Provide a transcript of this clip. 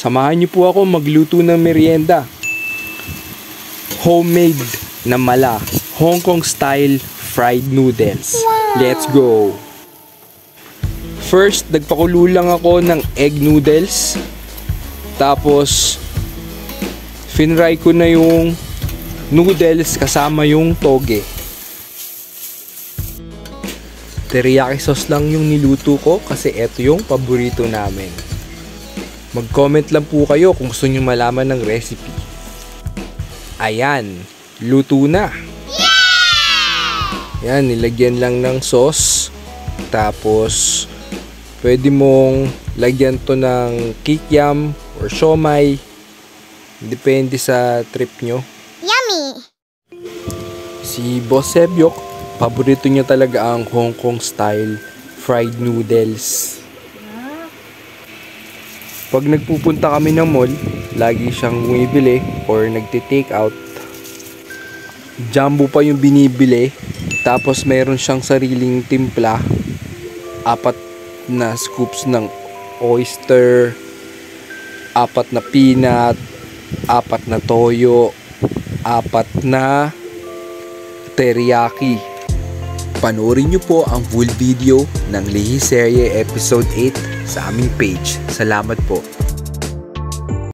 Samahan niyo po ako magluto ng merienda. Homemade na mala, Hong Kong style fried noodles. Let's go! First, nagpakulo lang ako ng egg noodles. Tapos, finry ko na yung noodles kasama yung toge. Teriyaki sauce lang yung niluto ko kasi eto yung paborito namin. Mag-comment lang po kayo kung gusto nyo malaman ng recipe. Ayan, luto na. Yan, nilagyan lang ng sauce. Tapos, pwede mong lagyan to ng kikiam or siomai. Depende sa trip nyo. Yummy! Si Boss Sebyok, paborito niya talaga ang Hong Kong style fried noodles. Pag nagpupunta kami ng mall, lagi siyang bumibili or nagti-take out. Jumbo pa yung binibili. Tapos mayroon siyang sariling timpla. 4 na scoops ng oyster, 4 na peanut, 4 na toyo, 4 na teriyaki. Panoorin niyo po ang full video ng Lihi Serye Episode 8 sa aming page. Salamat po.